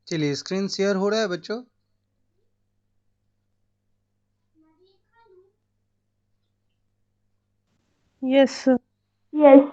चलिए, screen share हो रहा है बच्चों? Yes sir. यस।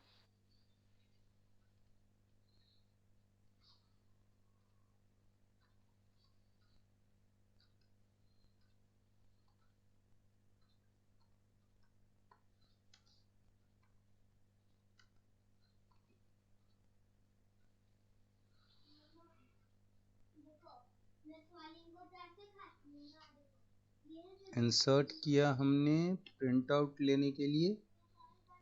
इंसर्ट किया हमने प्रिंट आउट लेने के लिए,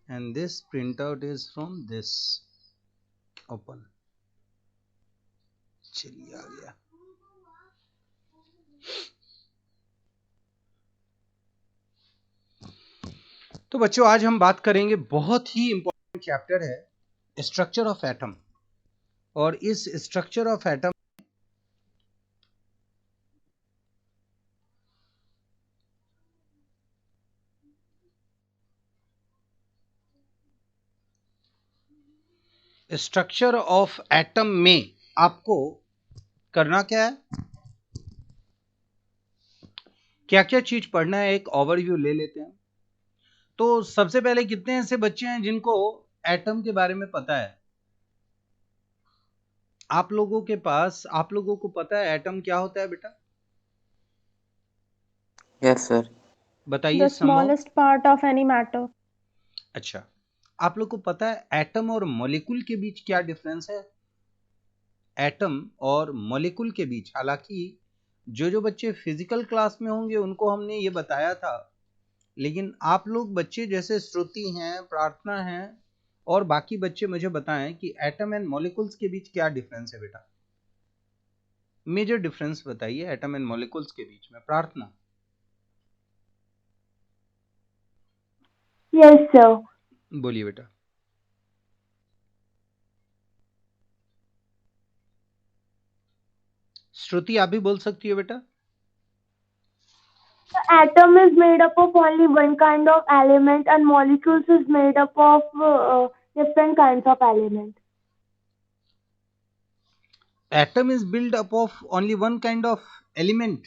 and this print out is from this open. चलिए, आ गया। तो बच्चों, आज हम बात करेंगे, बहुत ही इंपॉर्टेंट चैप्टर है स्ट्रक्चर ऑफ एटम। और इस structure of atom structure of atom में आपको करना क्या है, क्या क्या चीज पढ़ना है, एक ओवरव्यू ले लेते हैं। तो सबसे पहले, कितने ऐसे बच्चे हैं जिनको एटम के बारे में पता है? आप लोगों को पता है एटम क्या होता है बेटा? Yes sir. बताइए द संभव। Smallest part of any matter. अच्छा, आप लोग को पता है एटम और मॉलिक्यूल के बीच क्या डिफरेंस है? एटम और मॉलिक्यूल के बीच, हालांकि जो जो बच्चे फिजिकल क्लास में होंगे उनको हमने ये बताया था, लेकिन आप लोग बच्चे जैसे श्रुति हैं, प्रार्थना हैं और बाकी बच्चे मुझे बताएं कि एटम एंड मॉलिक्यूल्स के बीच क्या डिफरेंस है बेटा। मेजर डिफरेंस बताइए एटम एंड मॉलिक्यूल्स के बीच में। प्रार्थना। Yes sir. बोलिए बेटा। श्रुति, आप भी बोल सकती हो बेटा। The atom is made up of only one kind of element and molecules is made up of different kinds of elements. Atom is built up of only one kind of element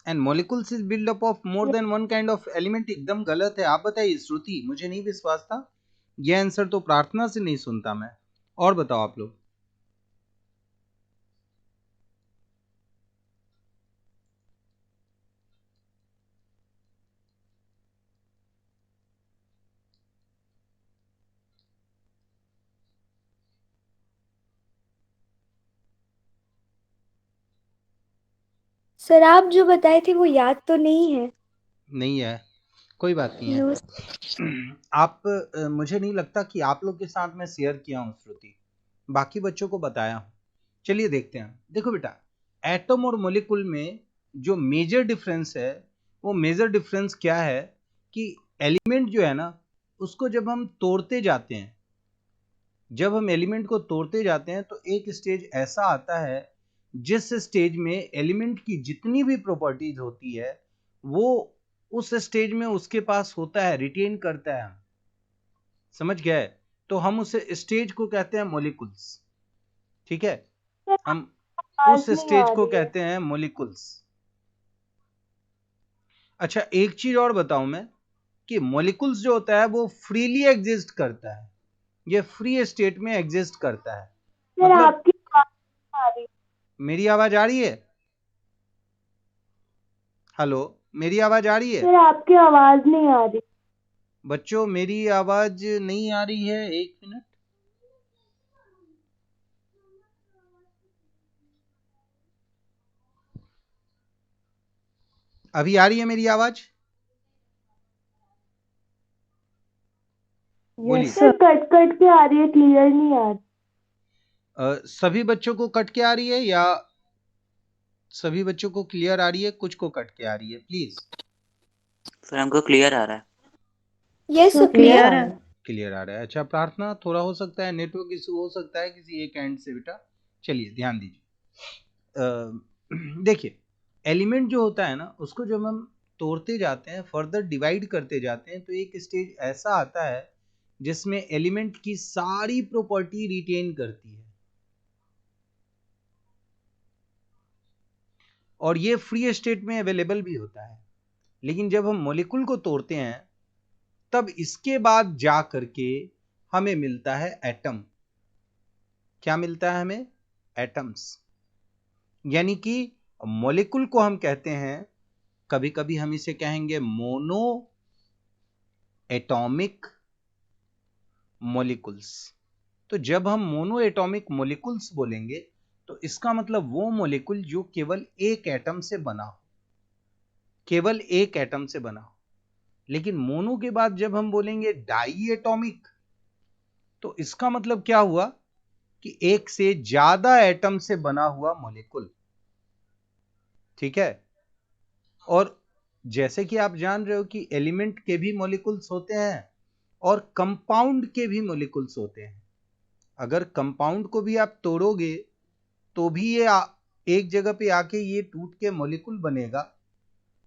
and molecules is built up of more than one kind of element। एकदम गलत है। आप बताइए श्रुति, मुझे नहीं विश्वास था। यह आंसर तो प्रार्थना से नहीं सुनता मैं। और बताओ आप लोग। सर आप जो बताए थे वो याद तो नहीं है। नहीं है, कोई बात नहीं है। आप मुझे नहीं लगता कि आप लोग के साथ मैं शेयर किया हूँ श्रुति, बाकी बच्चों को बताया हूँ। चलिए देखते हैं। देखो बेटा, एटम और मॉलिक्यूल में जो मेजर डिफरेंस है, वो मेजर डिफरेंस क्या है कि एलिमेंट जो है ना, उसको जब हम तोड़ते जाते हैं, जब हम एलिमेंट को तोड़ते जाते हैं तो एक स्टेज ऐसा आता है जिस स्टेज में एलिमेंट की जितनी भी प्रॉपर्टीज होती है वो उस स्टेज में उसके पास होता है, रिटेन करता है। समझ गए? तो हम उस स्टेज को कहते हैं मॉलिक्यूल्स। ठीक है, हम उस स्टेज को कहते हैं मॉलिक्यूल्स। अच्छा, एक चीज और बताऊं मैं कि मॉलिक्यूल्स जो होता है वो फ्रीली एग्जिस्ट करता है, ये फ्री स्टेट में एग्जिस्ट करता है। सर मतलब आपकी आवाज नहीं आ रही। मेरी आवाज आ रही है? हेलो, मेरी आवाज आ रही है? सर आपकी आवाज नहीं आ रही। बच्चों, मेरी आवाज नहीं आ रही है? एक मिनट। अभी आ रही है मेरी आवाज? बोलिए। Yes sir sir. Cut cut के आ रही है, क्लियर नहीं आ रही। सभी बच्चों को कट के आ रही है या सभी बच्चों को क्लियर आ रही है? कुछ को कट के आ रही है, प्लीज। सर हमको क्लियर आ रहा है। Yes sir sir clear clear आ है। रहा है। क्लियर आ रहा है। अच्छा प्रार्थना, थोड़ा हो सकता है नेटवर्क इशू, हो सकता है किसी एक एंड से बेटा। चलिए ध्यान दीजिए। देखिए, एलिमेंट जो होता है ना, उसको जब हम तोड़ते जाते हैं, फर्दर डिवाइड करते जाते हैं, तो एक स्टेज ऐसा आता है जिसमें एलिमेंट की सारी प्रॉपर्टी रिटेन करती है, और ये फ्री स्टेट में अवेलेबल भी होता है। लेकिन जब हम मॉलिक्यूल को तोड़ते हैं तब इसके बाद जा करके हमें मिलता है एटम। क्या मिलता है हमें? एटम्स। यानी कि मॉलिक्यूल को हम कहते हैं, कभी कभी हम इसे कहेंगे मोनो एटॉमिक मॉलिक्यूल्स। तो जब हम मोनो एटॉमिक मॉलिक्यूल्स बोलेंगे तो इसका मतलब वो मॉलिक्यूल जो केवल एक एटम से बना हो, केवल एक एटम से बना हो। लेकिन मोनो के बाद जब हम बोलेंगे डाई एटॉमिक, तो इसका मतलब क्या हुआ कि एक से ज्यादा एटम से बना हुआ मॉलिक्यूल। ठीक है। और जैसे कि आप जान रहे हो कि एलिमेंट के भी मॉलिक्यूल्स होते हैं और कंपाउंड के भी मॉलिक्यूल्स होते हैं। अगर कंपाउंड को भी आप तोड़ोगे तो भी ये एक जगह पे आके ये टूट के मॉलिक्यूल बनेगा,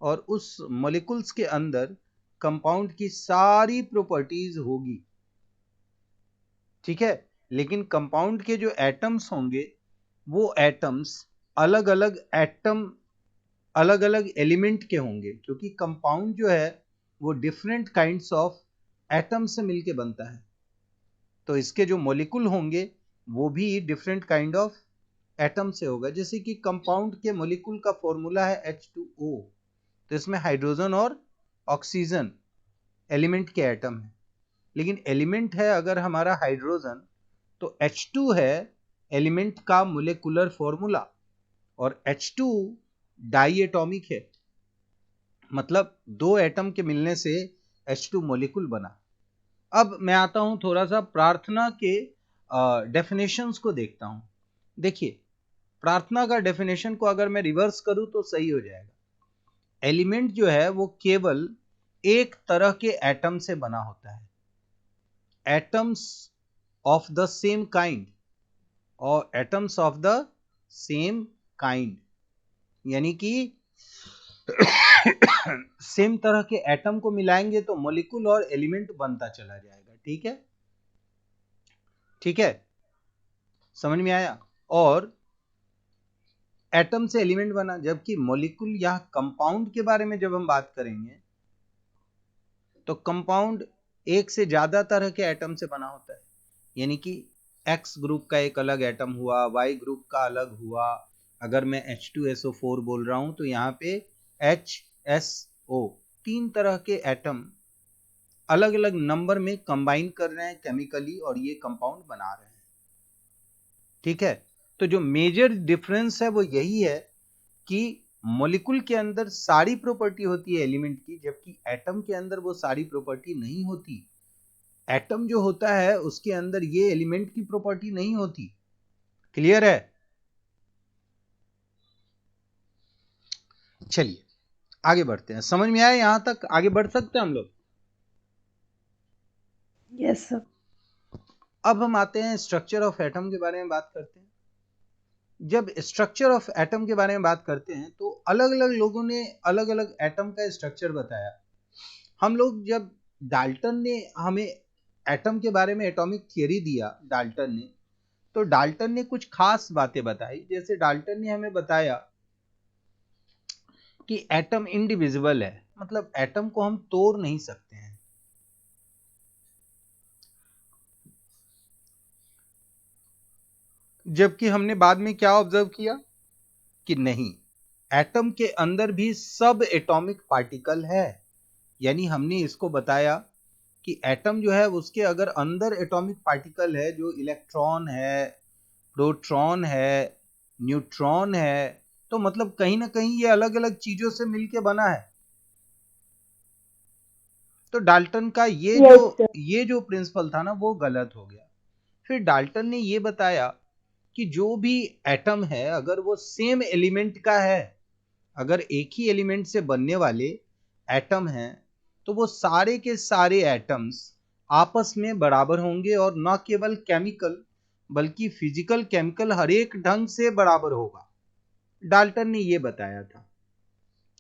और उस मॉलिक्यूल्स के अंदर कंपाउंड की सारी प्रॉपर्टीज होगी। ठीक है। लेकिन कंपाउंड के जो एटम्स होंगे वो एटम्स अलग अलग एटम, अलग अलग एलिमेंट के होंगे, क्योंकि कंपाउंड जो है वो डिफरेंट काइंड्स ऑफ एटम से मिलके बनता है। तो इसके जो मॉलिक्यूल होंगे वो भी डिफरेंट काइंड ऑफ एटम से होगा। जैसे कि कंपाउंड के मॉलिक्यूल का फॉर्मूला है H2O, तो इसमें हाइड्रोजन और ऑक्सीजन एलिमेंट के एटम है। लेकिन एलिमेंट है अगर हमारा हाइड्रोजन, तो H2 है एलिमेंट का मोलेकुलर फॉर्मूला, और H2 डाई एटॉमिक है, मतलब दो एटम के मिलने से H2 मॉलिक्यूल बना। अब मैं आता हूं थोड़ा सा प्रार्थना के डेफिनेशंस को देखता हूं। देखिए, प्रार्थना का डेफिनेशन को अगर मैं रिवर्स करूं तो सही हो जाएगा। एलिमेंट जो है वो केवल एक तरह के एटम से बना होता है, atoms of the same kind, और atoms of the same kind यानी कि सेम तरह के एटम को मिलाएंगे तो मॉलिक्यूल और एलिमेंट बनता चला जाएगा। ठीक है, ठीक है, समझ में आया। और एटम से एलिमेंट बना, जबकि मॉलिक्यूल या कंपाउंड के बारे में जब हम बात करेंगे तो कंपाउंड एक से ज्यादा तरह के एटम से बना होता है। यानी कि X ग्रुप का एक अलग एटम हुआ, Y ग्रुप का अलग हुआ। अगर मैं H2SO4 बोल रहा हूं तो यहाँ पे HSO, तीन तरह के एटम अलग अलग नंबर में कंबाइन कर रहे हैं केमिकली, और ये कंपाउंड बना रहे हैं। ठीक है। तो जो मेजर डिफरेंस है वो यही है कि मॉलिक्यूल के अंदर सारी प्रॉपर्टी होती है एलिमेंट की, जबकि एटम के अंदर वो सारी प्रॉपर्टी नहीं होती। एटम जो होता है उसके अंदर ये एलिमेंट की प्रॉपर्टी नहीं होती। क्लियर है? चलिए आगे बढ़ते हैं। समझ में आया? यहां तक आगे बढ़ सकते हैं हम लोग? Yes sir. अब हम आते हैं स्ट्रक्चर ऑफ एटम के बारे में बात करते हैं। जब स्ट्रक्चर ऑफ एटम के बारे में बात करते हैं तो अलग अलग लोगों ने अलग अलग एटम का स्ट्रक्चर बताया। हम लोग जब डाल्टन ने हमें एटम के बारे में एटॉमिक थियरी दिया, डाल्टन ने, तो डाल्टन ने कुछ खास बातें बताई। जैसे डाल्टन ने हमें बताया कि एटम इंडिविजिबल है, मतलब एटम को हम तोड़ नहीं सकते हैं। जबकि हमने बाद में क्या ऑब्जर्व किया कि नहीं, एटम के अंदर भी सब एटॉमिक पार्टिकल है। यानी हमने इसको बताया कि एटम जो है उसके अगर अंदर एटॉमिक पार्टिकल है, जो इलेक्ट्रॉन है, प्रोटॉन है, न्यूट्रॉन है, तो मतलब कहीं ना कहीं ये अलग अलग चीजों से मिलके बना है। तो डाल्टन का ये जो प्रिंसिपल था ना वो गलत हो गया। फिर डाल्टन ने ये बताया कि जो भी एटम है अगर वो सेम एलिमेंट का है, अगर एक ही एलिमेंट से बनने वाले एटम हैं, तो वो सारे के सारे एटम्स आपस में बराबर होंगे, और न केवल केमिकल बल्कि फिजिकल केमिकल हर एक ढंग से बराबर होगा। डाल्टन ने ये बताया था।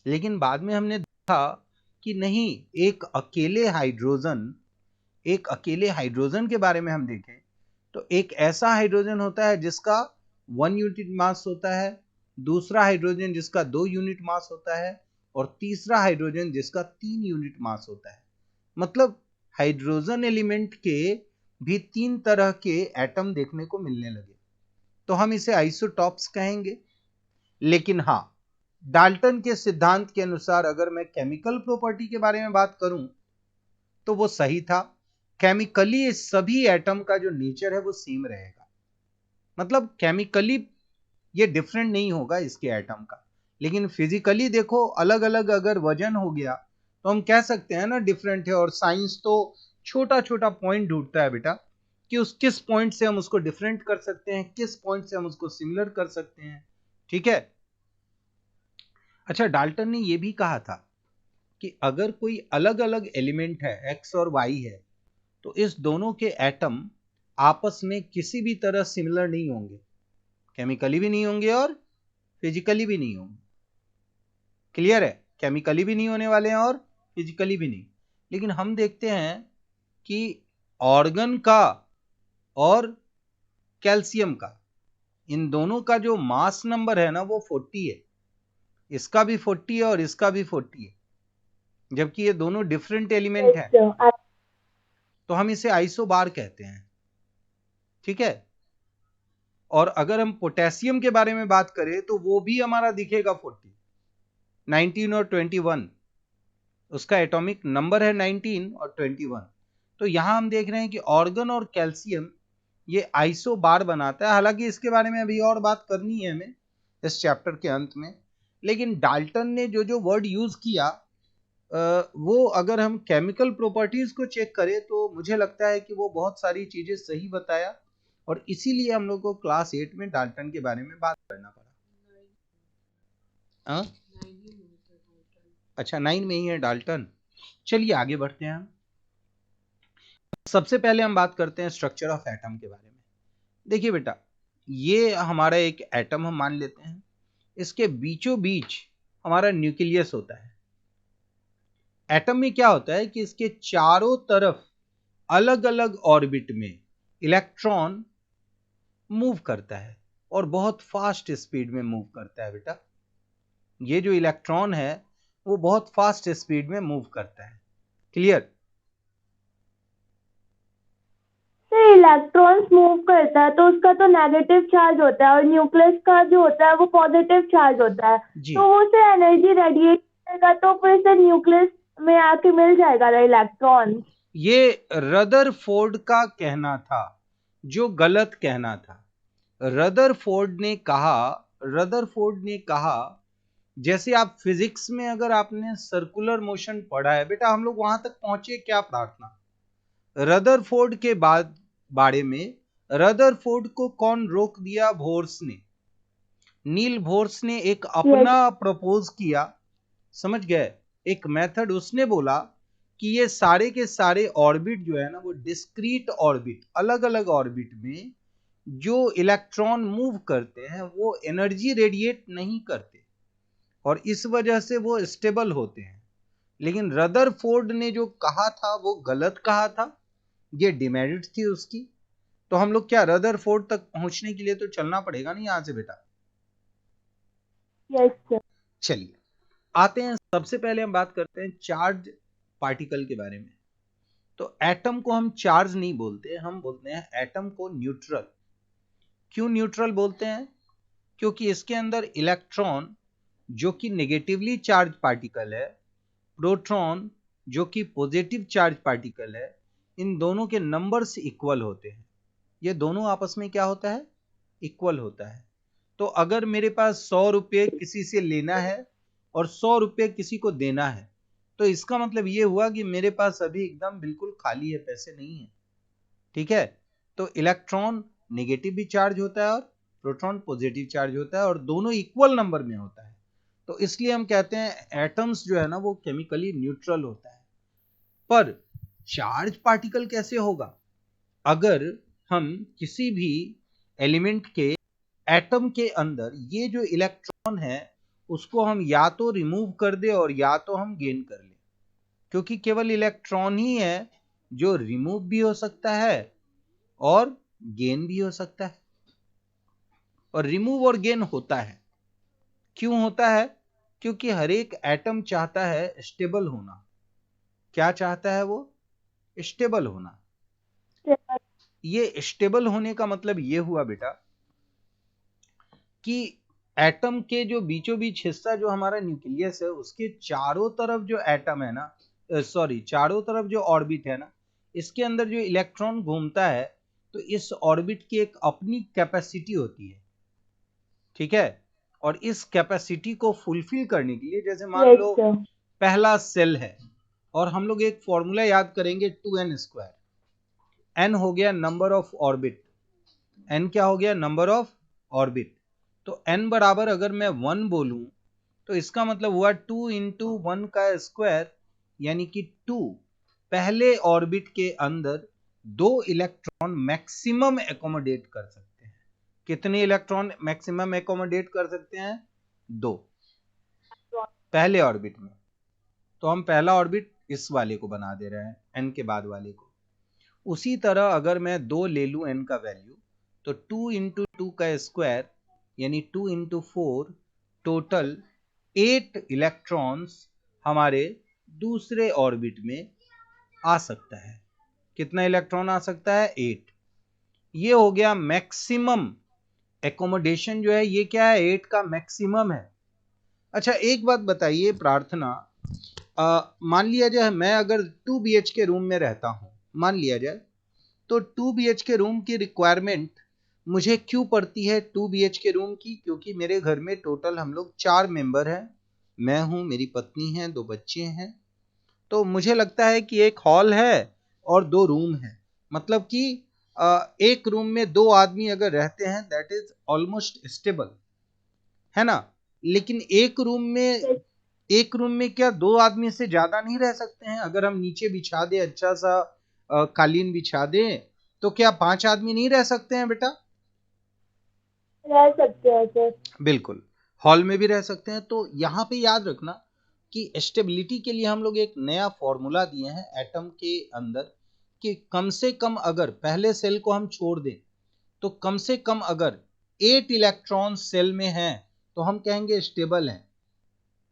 लेकिन बाद में हमने देखा कि नहीं, एक अकेले हाइड्रोजन एक अकेले हाइड्रोजन के बारे में हम देखें तो एक ऐसा हाइड्रोजन होता है जिसका 1 यूनिट मास होता है, दूसरा हाइड्रोजन जिसका 2 यूनिट मास होता है और तीसरा हाइड्रोजन जिसका 3 यूनिट मास होता है। मतलब हाइड्रोजन एलिमेंट के भी 3 तरह के एटम देखने को मिलने लगे, तो हम इसे आइसोटॉप्स कहेंगे। लेकिन हाँ, डाल्टन के सिद्धांत के अनुसार अगर मैं केमिकल प्रॉपर्टी के बारे में बात करूं तो वो सही था। केमिकली सभी एटम का जो नेचर है वो सेम रहेगा, मतलब केमिकली ये डिफरेंट नहीं होगा इसके एटम का, लेकिन फिजिकली देखो अलग अलग अगर वजन हो गया तो हम कह सकते हैं ना डिफरेंट है। और साइंस तो छोटा छोटा पॉइंट ढूंढता है बेटा कि उस किस पॉइंट से हम उसको डिफरेंट कर सकते हैं, किस पॉइंट से हम उसको सिमिलर कर सकते हैं। ठीक है। अच्छा, डाल्टन ने यह भी कहा था कि अगर कोई अलग अलग एलिमेंट है एक्स और वाई है तो इस दोनों के एटम आपस में किसी भी तरह सिमिलर नहीं होंगे, केमिकली भी नहीं होंगे और फिजिकली भी नहीं होंगे। क्लियर है? केमिकली भी नहीं होने वाले हैं और फिजिकली भी नहीं। लेकिन हम देखते हैं कि ऑर्गन का और कैल्शियम का, इन दोनों का जो मास नंबर है ना वो 40 है, इसका भी 40 है और इसका भी 40 है, जबकि ये दोनों डिफरेंट एलिमेंट हैं। तो हम इसे आइसोबार कहते हैं। ठीक है। और अगर हम पोटेशियम के बारे में बात करें तो वो भी हमारा दिखेगा 40, 19 और 21, उसका एटॉमिक नंबर है 19 और 21। तो यहां हम देख रहे हैं कि ऑर्गन और कैल्शियम ये आइसोबार बनाता है। हालांकि इसके बारे में अभी और बात करनी है हमें इस चैप्टर के अंत में, लेकिन डाल्टन ने जो जो वर्ड यूज किया वो अगर हम केमिकल प्रॉपर्टीज को चेक करें तो मुझे लगता है कि वो बहुत सारी चीजें सही बताया, और इसीलिए हम लोग को क्लास 8 में डाल्टन के बारे में बात करना पड़ा। अच्छा, 9 में ही है डाल्टन। चलिए आगे बढ़ते हैं हम। सबसे पहले हम बात करते हैं स्ट्रक्चर ऑफ एटम के बारे में। देखिए बेटा, ये हमारा एक एटम हम मान लेते हैं, इसके बीचों बीच हमारा न्यूक्लियस होता है। एटम में क्या होता है कि इसके चारों तरफ अलग अलग ऑर्बिट में इलेक्ट्रॉन मूव करता है और बहुत फास्ट स्पीड में मूव करता है बेटा। ये जो इलेक्ट्रॉन है वो बहुत फास्ट स्पीड में मूव करता है। क्लियर? इलेक्ट्रॉन्स मूव करता है तो उसका तो नेगेटिव चार्ज होता है और न्यूक्लियस का जो होता है वो पॉजिटिव चार्ज होता है, तो वो उसे एनर्जी रेडिएट करेगा तो फिर से न्यूक्लियस में आके मिल जाएगा इलेक्ट्रॉन। ये रदरफोर्ड का कहना था, जो गलत कहना था। रदरफोर्ड ने कहा, जैसे आप फिजिक्स में अगर आपने सर्कुलर मोशन पढ़ा है बेटा, हम लोग वहां तक पहुंचे क्या प्रार्थना? रदरफोर्ड के बारे में, रदरफोर्ड को कौन रोक दिया? बोर्स ने, नील बोर्स ने एक अपना प्रपोज किया, समझ गए, एक मेथड। उसने बोला कि ये सारे के सारे ऑर्बिट जो है ना वो डिस्क्रीट ऑर्बिट, अलग अलग ऑर्बिट में जो इलेक्ट्रॉन मूव करते हैं वो एनर्जी रेडिएट नहीं करते और इस वजह से वो स्टेबल होते हैं। लेकिन रदरफोर्ड ने जो कहा था वो गलत कहा था, ये डिमेरिट थी उसकी। तो हम लोग क्या रदरफोर्ड तक पहुंचने के लिए तो चलना पड़ेगा ना यहां से बेटा। यस। चलिए आते हैं, सबसे पहले हम बात करते हैं चार्ज पार्टिकल के बारे में। तो एटम को हम चार्ज नहीं बोलते, हम बोलते हैं एटम को न्यूट्रल। क्यों न्यूट्रल बोलते हैं? क्योंकि इसके अंदर इलेक्ट्रॉन जो कि नेगेटिवली चार्ज पार्टिकल है, प्रोटॉन जो कि पॉजिटिव चार्ज पार्टिकल है, इन दोनों के नंबर्स इक्वल होते हैं। ये दोनों आपस में क्या होता है? इक्वल होता है। तो अगर मेरे पास 100 रुपये किसी से लेना है और 100 रुपये किसी को देना है, तो इसका मतलब ये हुआ कि मेरे पास अभी एकदम बिल्कुल खाली है, पैसे नहीं है। ठीक है। तो इलेक्ट्रॉन नेगेटिव भी चार्ज होता है और प्रोटॉन पॉजिटिव चार्ज होता है और दोनों इक्वल नंबर में होता है। तो इसलिए हम कहते हैं एटम्स जो है ना वो केमिकली न्यूट्रल होता है। पर चार्ज पार्टिकल कैसे होगा? अगर हम किसी भी एलिमेंट के एटम के अंदर ये जो इलेक्ट्रॉन है उसको हम या तो रिमूव कर दे और या तो हम गेन कर ले, क्योंकि केवल इलेक्ट्रॉन ही है जो रिमूव भी हो सकता है और गेन भी हो सकता है। और रिमूव और गेन होता है, क्यों होता है? क्योंकि हर एक एटम चाहता है स्टेबल होना। क्या चाहता है वो? स्टेबल होना। ये स्टेबल होने का मतलब ये हुआ बेटा कि एटम के जो बीचों बीच हिस्सा जो हमारा न्यूक्लियस है, उसके चारों तरफ जो एटम है ना, चारों तरफ जो ऑर्बिट है ना, इसके अंदर जो इलेक्ट्रॉन घूमता है, तो इस ऑर्बिट की एक अपनी कैपेसिटी होती है, ठीक है। और इस कैपेसिटी को फुलफिल करने के लिए, जैसे मान यस लो सर। पहला सेल है और हम लोग एक फॉर्मूला याद करेंगे 2n²। n हो गया नंबर ऑफ ऑर्बिट, n क्या हो गया? Number of orbit. तो n बराबर अगर मैं 1 बोलूं तो इसका मतलब हुआ 2 इंटू 1 का स्क्वायर, यानी कि 2। पहले ऑर्बिट के अंदर 2 इलेक्ट्रॉन मैक्सिमम एकोमोडेट कर सकते हैं। कितने इलेक्ट्रॉन मैक्सिमम एकोमोडेट कर सकते हैं? 2 पहले ऑर्बिट में। तो हम पहला ऑर्बिट इस वाले को बना दे रहे हैं, n के बाद वाले को। उसी तरह अगर मैं 2 ले लूं n का वैल्यू, तो 2 इंटू 2 का स्क्वायर यानी 2 इंटू 4, टोटल 8 इलेक्ट्रॉन्स हमारे दूसरे ऑर्बिट में आ सकता है। कितना इलेक्ट्रॉन आ सकता है? 8। ये हो गया मैक्सिमम एकोमोडेशन जो है, ये क्या है? 8 का मैक्सिमम है। अच्छा एक बात बताइए प्रार्थना, मान लिया जाए मैं अगर 2 BHK रूम में रहता हूं, मान लिया जाए, तो 2 BHK रूम की रिक्वायरमेंट मुझे क्यों पड़ती है 2 BHK रूम की? क्योंकि मेरे घर में टोटल हम लोग 4 मेंबर हैं, मैं हूं, मेरी पत्नी है, 2 बच्चे हैं। तो मुझे लगता है कि एक हॉल है और 2 रूम है, मतलब कि एक रूम में 2 आदमी अगर रहते हैं, दैट इज ऑलमोस्ट स्टेबल, है ना। लेकिन एक रूम में क्या 2 आदमी से ज्यादा नहीं रह सकते हैं? अगर हम नीचे बिछा दें, अच्छा सा कालीन बिछा दें, तो क्या 5 आदमी नहीं रह सकते हैं बेटा? रह सकते हैं सर। बिल्कुल, हॉल में भी रह सकते हैं। तो यहाँ पे याद रखना कि स्टेबिलिटी के लिए हम लोग एक नया फॉर्मूला दिए हैं एटम के अंदर, कि कम से कम अगर पहले सेल को हम छोड़ दें, तो कम से कम अगर 8 इलेक्ट्रॉन सेल में हैं, तो हम कहेंगे स्टेबल है,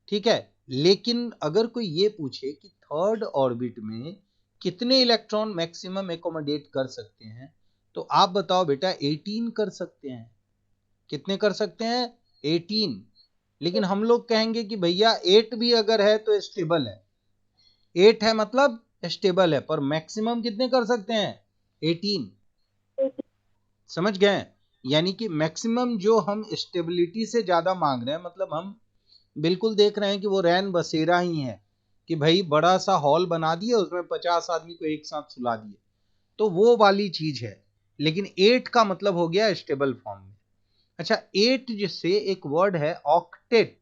ठीक है। लेकिन अगर कोई ये पूछे कि थर्ड ऑर्बिट में कितने इलेक्ट्रॉन मैक्सिमम एकोमोडेट कर सकते हैं, तो आप बताओ बेटा 18 कर सकते हैं। कितने कर सकते हैं? 18। लेकिन हम लोग कहेंगे कि भैया 8 भी अगर है तो स्टेबल है, 8 है मतलब स्टेबल है, पर मैक्सिमम कितने कर सकते हैं? 18। समझ गए? यानी कि मैक्सिमम जो हम स्टेबिलिटी से ज्यादा मांग रहे हैं, मतलब हम बिल्कुल देख रहे हैं कि वो रैन बसेरा ही है, कि भाई बड़ा सा हॉल बना दिए, उसमें 50 आदमी को एक साथ सुला दिए, तो वो वाली चीज है। लेकिन 8 का मतलब हो गया स्टेबल फॉर्म में। अच्छा 8 जिससे एक वर्ड है ऑक्टेट,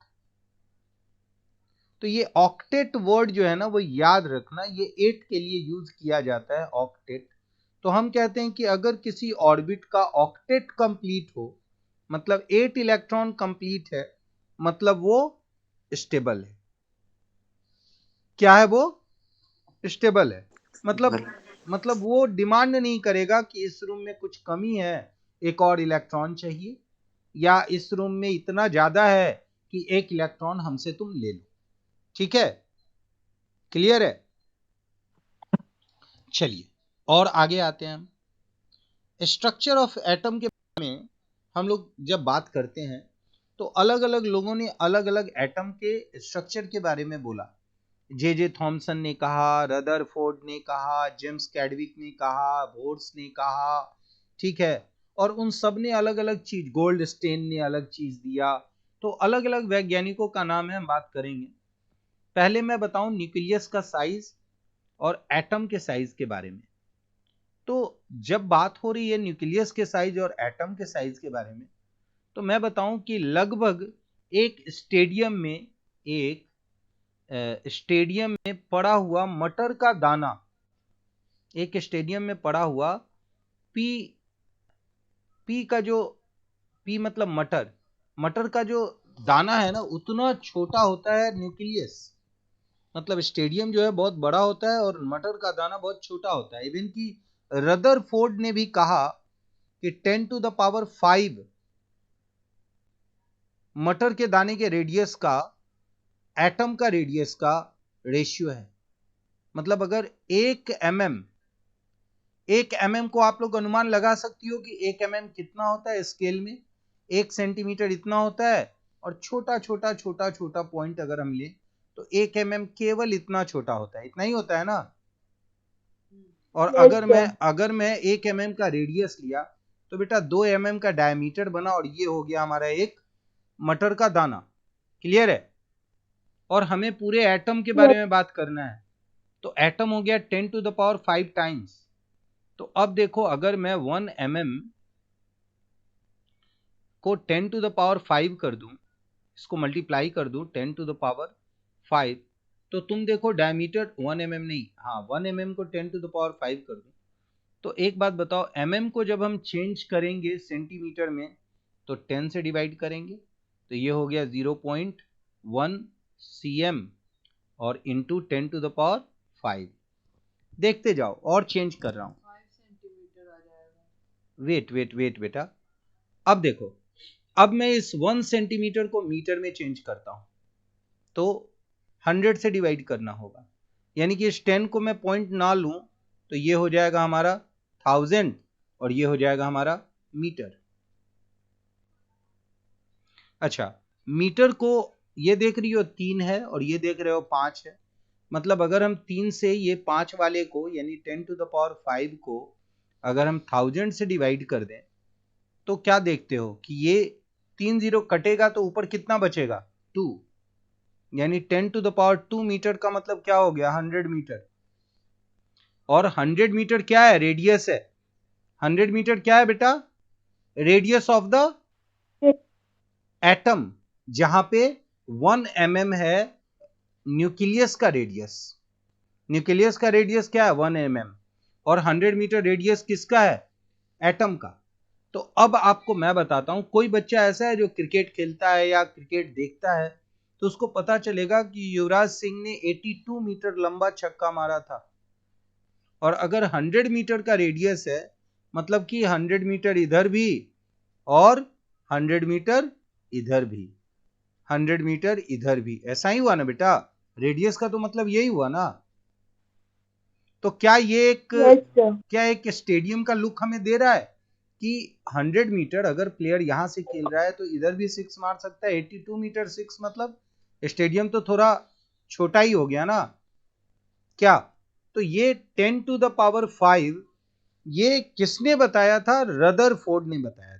तो ये ऑक्टेट वर्ड जो है ना, वो याद रखना, ये 8 के लिए यूज किया जाता है, ऑक्टेट। तो हम कहते हैं कि अगर किसी ऑर्बिट का ऑक्टेट कंप्लीट हो, मतलब 8 इलेक्ट्रॉन कंप्लीट है, मतलब वो स्टेबल है। क्या है वो? स्टेबल है। मतलब वो डिमांड नहीं करेगा कि इस रूम में कुछ कमी है, एक और इलेक्ट्रॉन चाहिए, या इस रूम में इतना ज्यादा है कि एक इलेक्ट्रॉन हमसे तुम ले लो। ठीक है, क्लियर है? चलिए और आगे आते हैं हम। स्ट्रक्चर ऑफ एटम के बारे में हम लोग जब बात करते हैं, तो अलग अलग लोगों ने अलग अलग एटम के स्ट्रक्चर के बारे में बोला। जे थॉमसन ने कहा, रदरफोर्ड ने कहा, जेम्स कैडविक ने कहा, बोर्स ने कहा, ठीक है। और उन सब ने अलग अलग चीज, गोल्डस्टेन ने अलग चीज दिया। तो अलग अलग वैज्ञानिकों का नाम है, हम बात करेंगे। पहले मैं बताऊं न्यूक्लियस का साइज और एटम के साइज के बारे में। तो जब बात हो रही है न्यूक्लियस के साइज और एटम के साइज के बारे में, तो मैं बताऊं कि लगभग एक स्टेडियम में पड़ा हुआ मटर का दाना, एक स्टेडियम में पड़ा हुआ पी का जो, पी मतलब मटर का जो दाना है ना, उतना छोटा होता है न्यूक्लियस। मतलब स्टेडियम जो है बहुत बड़ा होता है और मटर का दाना बहुत छोटा होता है। इवन कि रदरफोर्ड ने भी कहा कि 10⁵ मटर के दाने के रेडियस का एटम का रेडियस का रेशियो है। मतलब अगर 1 mm को आप लोग अनुमान लगा सकती हो कि 1 mm कितना होता है स्केल में, 1 सेंटीमीटर इतना होता है, और छोटा छोटा छोटा छोटा पॉइंट अगर हम ले तो 1 mm केवल इतना छोटा होता है, इतना ही होता है ना। और अगर मैं 1 mm का रेडियस लिया तो बेटा 2 mm का डायमीटर बना, और ये हो गया हमारा एक मटर का दाना। क्लियर है? और हमें पूरे एटम के बारे में बात करना है, तो एटम हो गया 10⁵ टाइम्स। तो अब देखो, अगर मैं 1 mm को 10⁵ कर दूं, इसको मल्टीप्लाई कर दूं 10⁵, तो तुम देखो डायमीटर 1 mm नहीं, हाँ 1 mm को 10⁵ कर दूं, तो एक बात बताओ, mm को जब हम चेंज करेंगे सेंटीमीटर में तो 10 से डिवाइड करेंगे, तो ये हो गया 0.1 cm और इंटू 10⁵। देखते जाओ, और चेंज कर रहा हूं। वेट बेटा, अब देखो, अब मैं इस 1 सेंटीमीटर को मीटर में चेंज करता हूं, तो 100 से डिवाइड करना होगा, यानी कि इस 10 को मैं पॉइंट ना लूं तो ये हो जाएगा हमारा 1000 और ये हो जाएगा हमारा मीटर। अच्छा, मीटर को ये देख रही हो 3 है और ये देख रहे हो 5 है, मतलब अगर हम 3 से ये 5 वाले को यानी 10⁵ को अगर हम 1000 से डिवाइड कर दें तो क्या देखते हो कि ये 3 0 कटेगा तो ऊपर कितना बचेगा? 2, यानी 10⁵ मीटर का मतलब क्या हो गया? 100 मीटर। और 100 मीटर क्या है? रेडियस है। 100 मीटर क्या है बेटा? रेडियस ऑफ द एटम, जहां पे 1 mm है न्यूक्लियस का रेडियस। न्यूक्लियस का रेडियस क्या है? 1 mm। और 100 मीटर रेडियस किसका है? एटम का। तो अब आपको मैं बताता हूं, कोई बच्चा ऐसा है जो क्रिकेट खेलता है या क्रिकेट देखता है, तो उसको पता चलेगा कि युवराज सिंह ने 82 मीटर लंबा छक्का मारा था। और अगर 100 मीटर का रेडियस है, मतलब कि 100 मीटर इधर भी और 100 मीटर इधर भी, 100 मीटर इधर भी, ऐसा ही हुआ ना बेटा? रेडियस का तो मतलब यही हुआ ना। तो क्या ये एक स्टेडियम का लुक हमें दे रहा है कि 100 मीटर अगर प्लेयर यहां से खेल रहा है तो इधर भी 6 मार सकता है? 82 मीटर 6 मतलब स्टेडियम तो थोड़ा छोटा ही हो गया ना क्या? तो ये 10⁵ ये किसने बताया था? रदरफोर्ड ने बताया था।